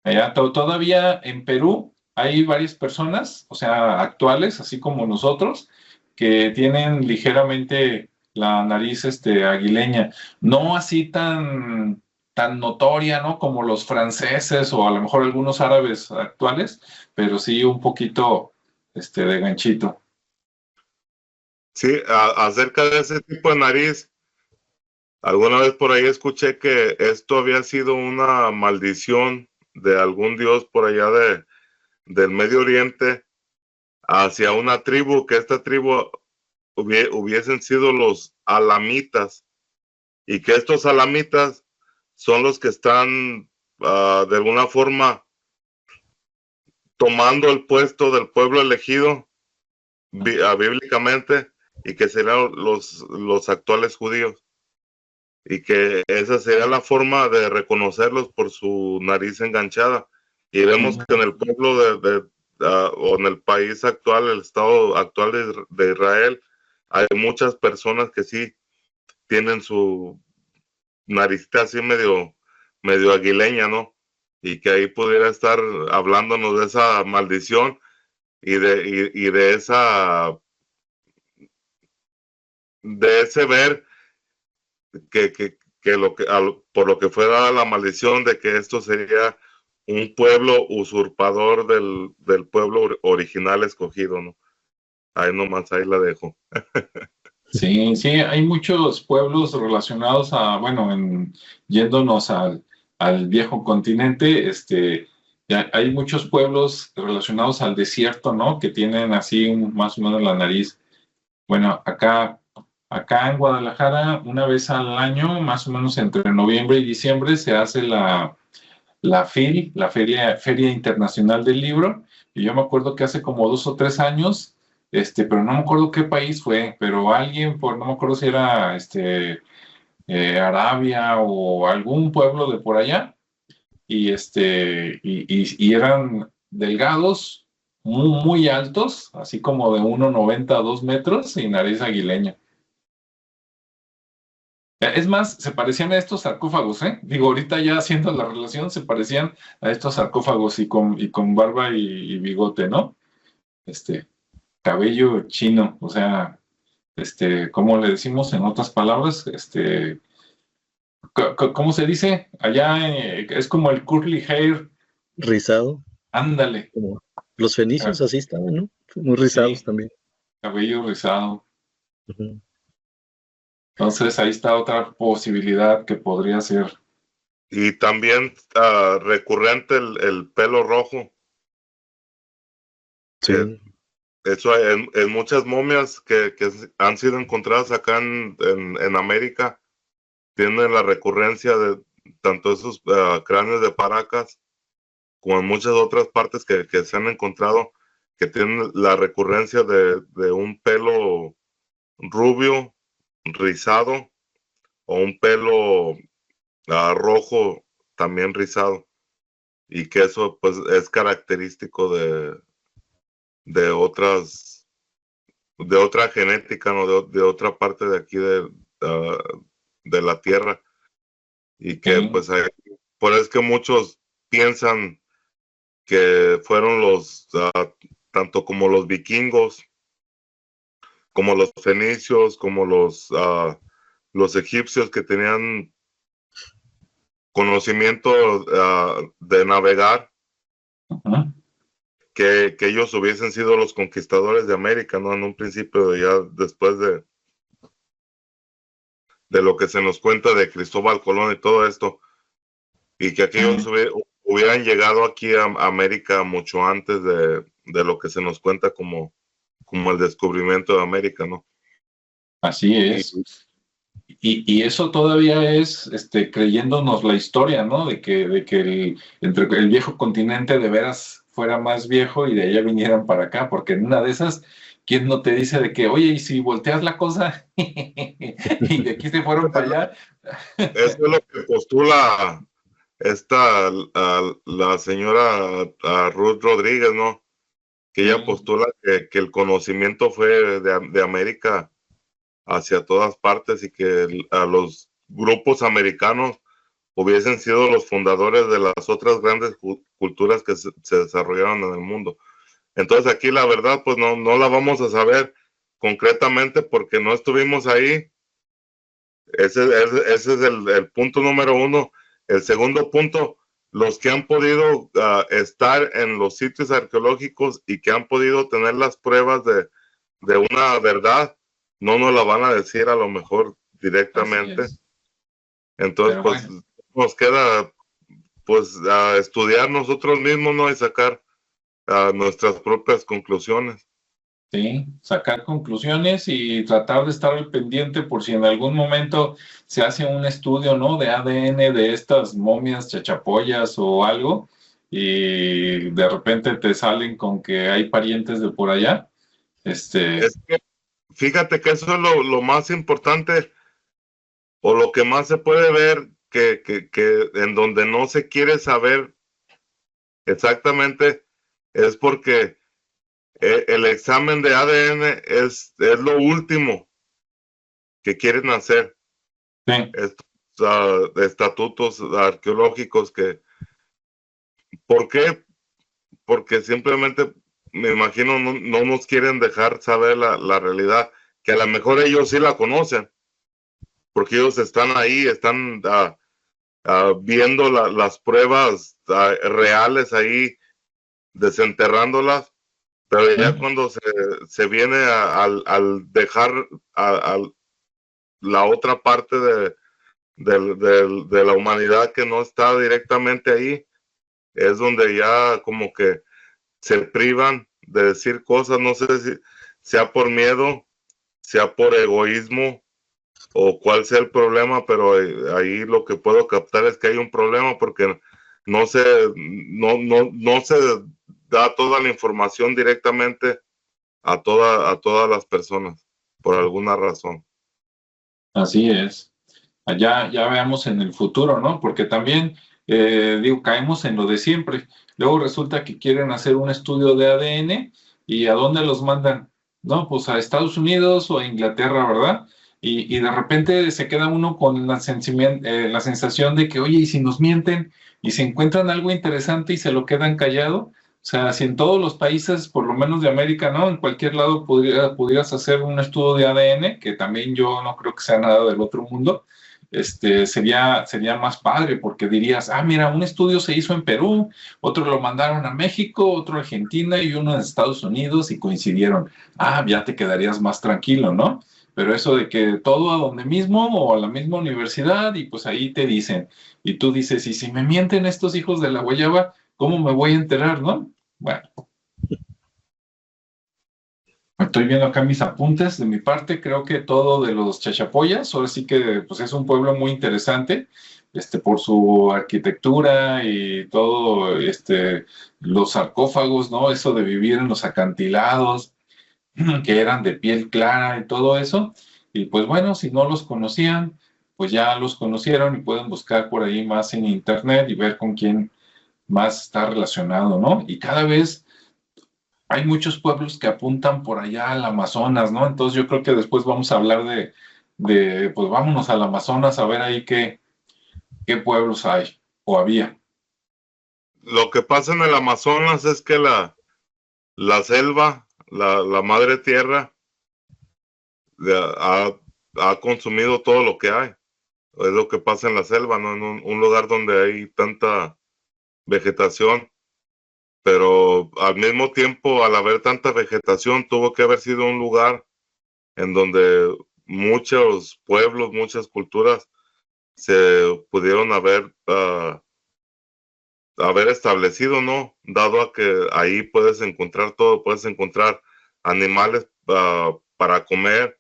Allá todavía en Perú hay varias personas, o sea, actuales, así como nosotros, que tienen ligeramente la nariz aguileña, no así tan notoria, ¿no? Como los franceses o a lo mejor algunos árabes actuales, pero sí un poquito de ganchito. Sí, acerca de ese tipo de nariz, alguna vez por ahí escuché que esto había sido una maldición de algún dios por allá del Medio Oriente hacia una tribu, que esta tribu hubiesen sido los alamitas, y que estos alamitas son los que están de alguna forma tomando el puesto del pueblo elegido bíblicamente, y que serían los actuales judíos, y que esa sería la forma de reconocerlos por su nariz enganchada. Y vemos que en el pueblo o en el país actual, el estado actual de Israel, hay muchas personas que sí tienen su naricita así medio aguileña, ¿no? Y que ahí pudiera estar hablándonos de esa maldición y de ese ver por lo que fue dada la maldición de que esto sería un pueblo usurpador del pueblo original escogido, ¿no? Ahí nomás, ahí la dejo. Sí, sí, hay muchos pueblos relacionados bueno, yéndonos al viejo continente, ya hay muchos pueblos relacionados al desierto, ¿no? Que tienen así más o menos la nariz. Bueno, acá en Guadalajara, una vez al año, más o menos entre noviembre y diciembre, se hace la FIL, la Feria Internacional del Libro, y yo me acuerdo que hace como 2 o 3 años, pero no me acuerdo qué país fue, pero alguien, no me acuerdo si era Arabia o algún pueblo de por allá, y eran delgados, muy, muy altos, así como de 1,90 a 2 metros y nariz aguileña. Es más, se parecían a estos sarcófagos, ¿eh? Digo, ahorita ya haciendo la relación, se parecían a estos sarcófagos y con barba y bigote, ¿no? Cabello chino, o sea, ¿cómo le decimos en otras palabras? ¿Cómo se dice? Allá es como el curly hair, Rizado, ándale. como los fenicios así estaban, ¿no? Muy rizados Sí, también. cabello rizado. Ujú. Entonces ahí está otra posibilidad que podría ser. Y también recurrente el pelo rojo, que Sí, eso en muchas momias que han sido encontradas acá en América, tienen la recurrencia de tanto esos cráneos de Paracas como en muchas otras partes que se han encontrado, que tienen la recurrencia de un pelo rubio, rizado, o un pelo rojo también rizado, y que eso pues es característico de otras, de otra genética, ¿no? De otra parte de aquí de la Tierra, y que Sí. pues por eso es que muchos piensan que fueron tanto como los vikingos, como los fenicios, como los egipcios que tenían conocimiento de navegar, Ujú. que ellos hubiesen sido los conquistadores de América, ¿no? En un principio, ya después de lo que se nos cuenta de Cristóbal Colón y todo esto, y que aquellos hubieran llegado aquí a América mucho antes de lo que se nos cuenta como el descubrimiento de América, ¿no? Así es. Y Y eso todavía es creyéndonos la historia, ¿no? De que entre el viejo continente de veras fuera más viejo y de allá vinieran para acá, porque en una de esas, ¿quién no te dice de que, oye, y si volteas la cosa y de aquí se fueron para allá? eso es lo que postula la señora Ruth Rodríguez, ¿no? Que ella Sí, postula que el conocimiento fue de América hacia todas partes, y que a los grupos americanos hubiesen sido los fundadores de las otras grandes culturas que se desarrollaron en el mundo. Entonces aquí la verdad pues no la vamos a saber concretamente porque no estuvimos ahí. Ese es el punto número uno. El segundo punto, los que han podido estar en los sitios arqueológicos y que han podido tener las pruebas de una verdad, no nos la van a decir a lo mejor así directamente. es. Entonces, Pero pues bueno, nos queda pues estudiar nosotros mismos, ¿no? Y sacar nuestras propias conclusiones. sí, sacar conclusiones y tratar de estar al pendiente por si en algún momento se hace un estudio, ¿no? De ADN de estas momias chachapoyas o algo, y de repente te salen con que hay parientes de por allá. Es que fíjate que eso es lo más importante, o lo que más se puede ver, que en donde no se quiere saber exactamente, es porque el examen de ADN es lo último que quieren hacer. Sí, Estos estatutos arqueológicos ¿por qué? Porque simplemente, me imagino, no nos quieren dejar saber la realidad, que a lo mejor ellos sí la conocen, porque ellos están ahí, están viendo las pruebas reales ahí, desenterrándolas, pero ya sí, cuando se viene al dejar a la otra parte de la humanidad que no está directamente ahí, es donde ya como que se privan de decir cosas, no sé si sea por miedo, sea por egoísmo o cuál sea el problema, pero ahí lo que puedo captar es que hay un problema porque no se, no se da toda la información directamente a todas las personas, por alguna razón. así es. Allá ya veamos en el futuro, ¿no? Porque también, digo, caemos en lo de siempre. Luego resulta que quieren hacer un estudio de ADN y ¿a dónde los mandan? No, pues a Estados Unidos o a Inglaterra, ¿verdad? Y de repente se queda uno con la sensación de que, oye, ¿y si nos mienten y se encuentran algo interesante y se lo quedan callado? sea, si en todos los países, por lo menos de América, ¿no? En cualquier lado pudieras hacer un estudio de ADN, que también yo no creo que sea nada del otro mundo, sería más padre, porque dirías, ah, mira, un estudio se hizo en Perú, otro lo mandaron a México, otro a Argentina y uno en Estados Unidos y coincidieron. Ah, ya te quedarías más tranquilo, ¿no? Pero eso de que todo a donde mismo o a la misma universidad y pues ahí te dicen, y tú dices, y si me mienten estos hijos de la guayaba, ¿cómo me voy a enterar, no? Bueno, estoy viendo acá mis apuntes de mi parte, creo que todo de los Chachapoyas, ahora sí que pues es un pueblo muy interesante, por su arquitectura y todo, los sarcófagos, ¿no? Eso de vivir en los acantilados, que eran de piel clara y todo eso, y pues bueno, si no los conocían, pues ya los conocieron y pueden buscar por ahí más en internet y ver con quién más está relacionado, ¿no? Y cada vez hay muchos pueblos que apuntan por allá al Amazonas, ¿no? Entonces yo creo que después vamos a hablar pues vámonos al Amazonas a ver ahí qué pueblos hay o había. Lo que pasa en el Amazonas es que la selva, la madre tierra, ha consumido todo lo que hay. Es lo que pasa en la selva, ¿no? En un lugar donde hay tanta vegetación, pero al mismo tiempo, al haber tanta vegetación, tuvo que haber sido un lugar en donde muchos pueblos, muchas culturas se pudieron haber establecido, ¿no? Dado a que ahí puedes encontrar todo, puedes encontrar animales para comer,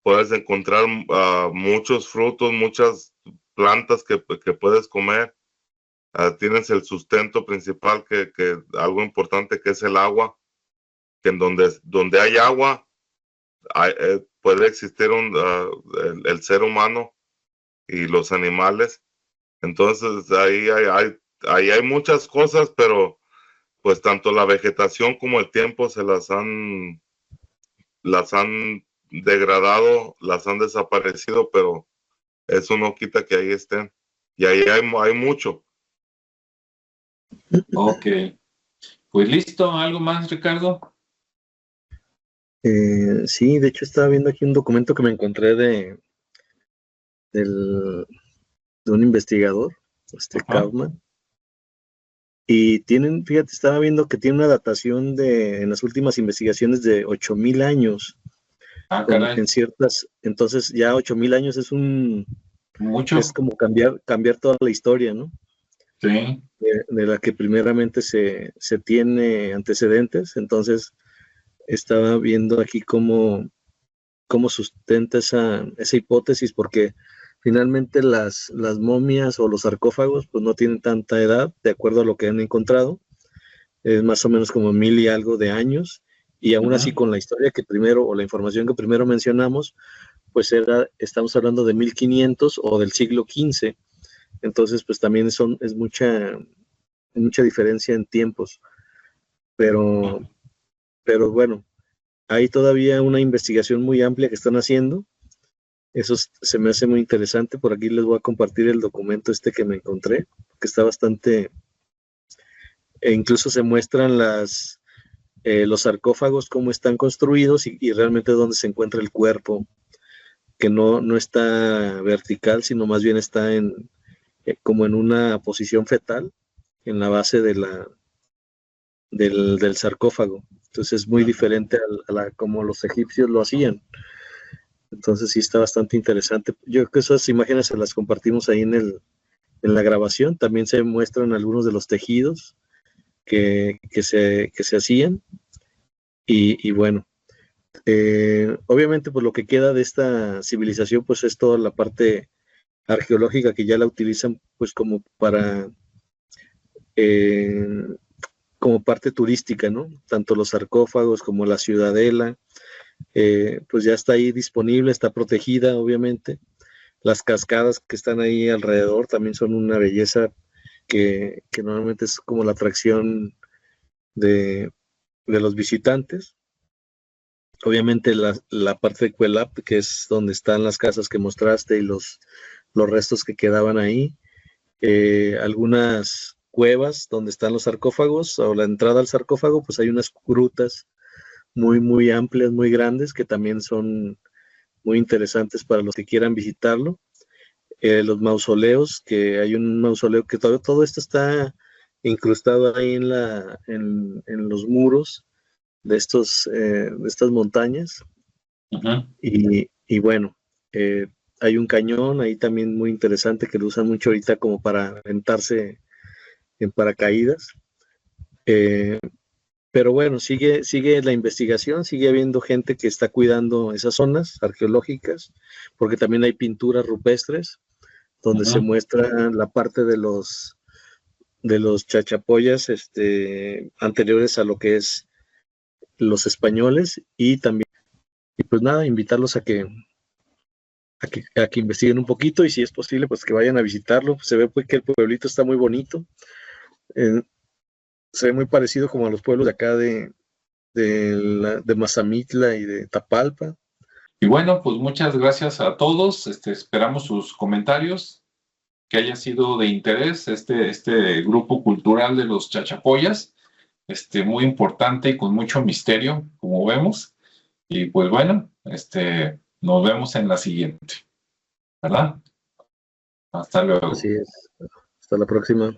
puedes encontrar muchos frutos, muchas plantas que puedes comer. Tienes el sustento principal, que algo importante, que es el agua, que en donde hay agua puede existir el ser humano y los animales. Entonces ahí hay muchas cosas, pero pues tanto la vegetación como el tiempo las han degradado, las han desaparecido, pero eso no quita que ahí estén. Y ahí hay mucho. Ok, pues listo, ¿algo más, Ricardo? Sí, de hecho estaba viendo aquí un documento que me encontré de un investigador, Kaufman, y fíjate, estaba viendo que tiene una datación en las últimas investigaciones de 8,000 años. Ah, caray. Entonces ya 8,000 años es mucho. Es como cambiar toda la historia, ¿no? Sí. De la que primeramente se tiene antecedentes. Entonces estaba viendo aquí cómo sustenta esa hipótesis, porque finalmente las momias o los sarcófagos pues no tienen tanta edad, de acuerdo a lo que han encontrado, es más o menos como 1,000 y algo de años, y aún así con la historia que primero, o la información que primero mencionamos, pues estamos hablando de 1500 o del siglo XV, entonces pues también es mucha diferencia en tiempos, pero bueno, hay todavía una investigación muy amplia que están haciendo. Eso se me hace muy interesante. Por aquí les voy a compartir el documento que me encontré, que está bastante... E incluso se muestran los sarcófagos, cómo están construidos y realmente dónde se encuentra el cuerpo, que no está vertical, sino más bien está como en una posición fetal, en la base del sarcófago. Entonces es muy diferente a como los egipcios lo hacían. Entonces sí está bastante interesante. Yo creo que esas imágenes se las compartimos ahí en la grabación. También se muestran algunos de los tejidos que se hacían. Y bueno, obviamente pues lo que queda de esta civilización pues es toda la parte arqueológica, que ya la utilizan pues como como parte turística, ¿no? Tanto los sarcófagos como la ciudadela, pues ya está ahí disponible, está protegida, obviamente. Las cascadas que están ahí alrededor también son una belleza que normalmente es como la atracción de los visitantes. Obviamente la parte de Cuelap, que es donde están las casas que mostraste y los restos que quedaban ahí. Algunas cuevas donde están los sarcófagos, o la entrada al sarcófago, pues hay unas grutas muy, muy amplias, muy grandes, que también son muy interesantes para los que quieran visitarlo. Los mausoleos, que hay un mausoleo que todo esto está incrustado ahí en los muros de estas montañas. Ujú. Y bueno, hay un cañón ahí también muy interesante que lo usan mucho ahorita como para aventarse en paracaídas. Pero bueno, sigue la investigación, sigue habiendo gente que está cuidando esas zonas arqueológicas, porque también hay pinturas rupestres donde se Ujú. muestra la parte de los chachapoyas anteriores a lo que es los españoles, y también, y pues nada, invitarlos a que investiguen un poquito, y si es posible, pues que vayan a visitarlo. Se ve pues que el pueblito está muy bonito, eh, se ve muy parecido como a los pueblos de acá de Mazamitla y de Tapalpa. Y bueno, pues muchas gracias a todos. Esperamos sus comentarios, que haya sido de interés este grupo cultural de los Chachapoyas, muy importante y con mucho misterio, como vemos. Y pues bueno, nos vemos en la siguiente, ¿verdad? Hasta luego. Así es. Hasta la próxima.